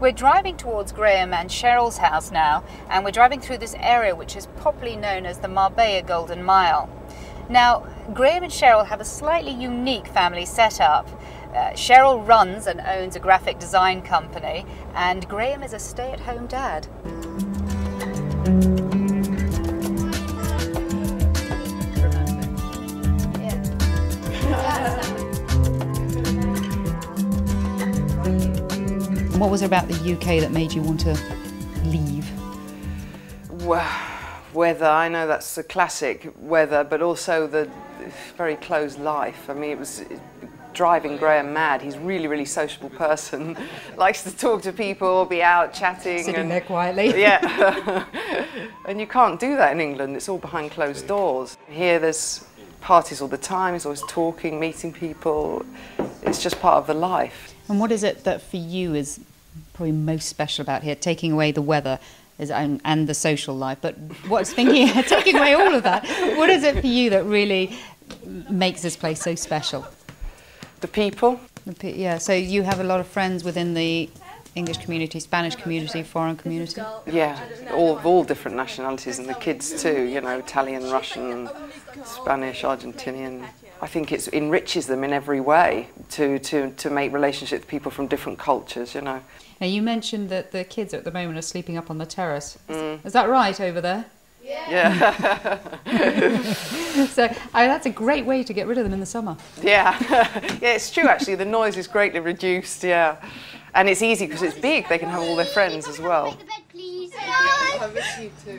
We're driving towards Graeme and Cheryl's house now, and we're driving through this area which is popularly known as the Marbella Golden Mile. Now, Graeme and Cheryl have a slightly unique family setup. Cheryl runs and owns a graphic design company, and Graeme is a stay-at-home dad. What was it about the UK that made you want to leave? Well, weather, I know that's the classic weather, but also the very closed life. I mean, it was driving Graeme mad. He's a really, really sociable person, likes to talk to people, be out chatting. Sitting there quietly. Yeah. And you can't do that in England, it's all behind closed doors. Here there's parties all the time, he's always talking, meeting people. It's just part of the life. And what is it that for you is probably most special about here, taking away the weather and the social life, but what's thinking, taking away all of that, what is it for you that really makes this place so special? The people. Yeah, so you have a lot of friends within the English community, Spanish community, foreign community? Yeah, all different nationalities, and the kids too, you know, Italian, Russian, Spanish, Argentinian. I think it enriches them in every way to make relationships with people from different cultures, you know. Now, you mentioned that the kids at the moment are sleeping up on the terrace. Is that right over there? Yeah. So that's a great way to get rid of them in the summer. Yeah, yeah, it's true actually. The noise is greatly reduced, yeah. And it's easy because it's big, they can have all their friends as well.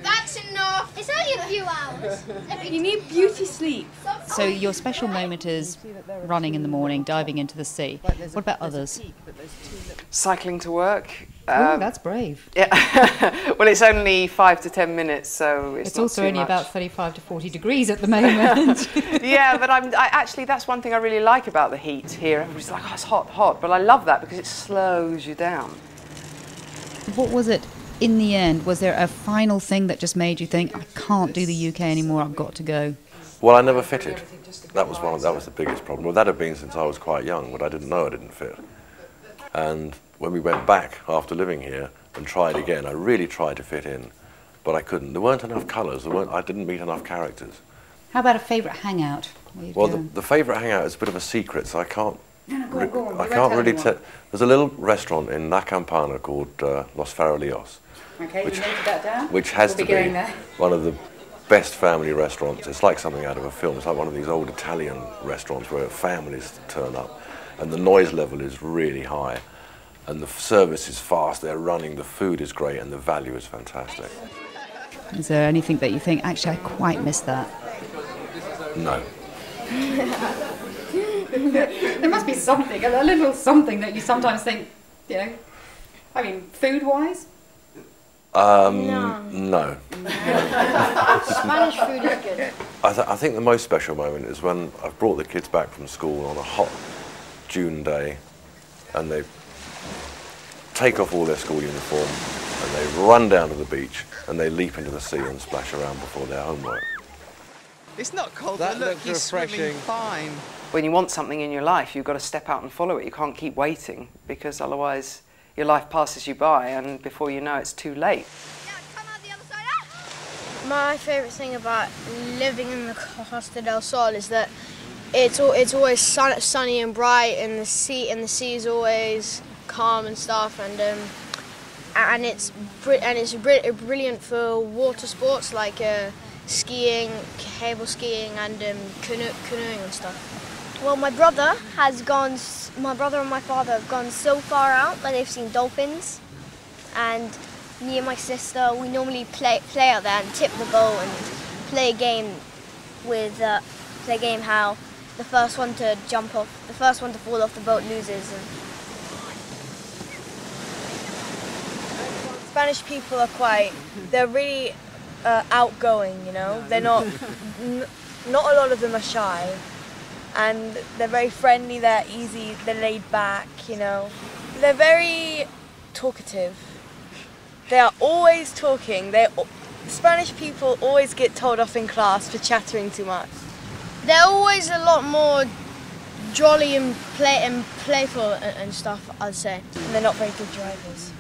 That's enough. It's only a few hours. You need beauty sleep. So your special moment is running in the morning, diving into the sea. What about others? Cycling to work. Oh, that's brave. Yeah. Well, it's only 5 to 10 minutes, so it's not also too only much. about 35 to 40 degrees at the moment. Yeah, but actually that's one thing I really like about the heat here. Everybody's like, oh, it's hot, hot. But I love that because it slows you down. What was it in the end? Was there a final thing that just made you think, I can't do the UK anymore, I've got to go? Well, I never fitted. That was the biggest problem. Well, that had been since I was quite young, but I didn't know I didn't fit. And when we went back after living here and tried again, I really tried to fit in, but I couldn't. There weren't enough colours. I didn't meet enough characters. How about a favourite hangout? Well, the favourite hangout is a bit of a secret, so I can't. I can't really tell. There's a little restaurant in La Campana called Los Farolillos, Okay, we noted that down. which has We'll to be be one of the best family restaurants. It's like something out of a film. It's like one of these old Italian restaurants where families turn up, and the noise level is really high, and the service is fast. They're running. The food is great, and the value is fantastic. Is there anything that you think, actually, I quite missed that? No. There must be something, a little something that you sometimes think, you know, I mean, food-wise? No. Spanish food is good. I think the most special moment is when I've brought the kids back from school on a hot June day, and they take off all their school uniform and they run down to the beach and they leap into the sea and splash around before their homework. It's not cold, That look, looks he's refreshing. swimming fine. When you want something in your life, you've got to step out and follow it. You can't keep waiting because otherwise your life passes you by and before you know it's too late. My favourite thing about living in the Costa del Sol is that it's always sunny and bright, and the sea is always calm and stuff, and it's brilliant for water sports like skiing, cable skiing, and canoeing and stuff. Well, my brother and my father have gone so far out that they've seen dolphins, and me and my sister, we normally play out there and tip the boat and play a game how the first one to fall off the boat loses. And Spanish people they're really outgoing, you know. They're not a lot of them are shy, and they're very friendly, they're easy, they're laid back, you know. They're very talkative. They are always talking. Spanish people always get told off in class for chattering too much. They're always a lot more jolly and playful and stuff, I'd say. And they're not very good drivers.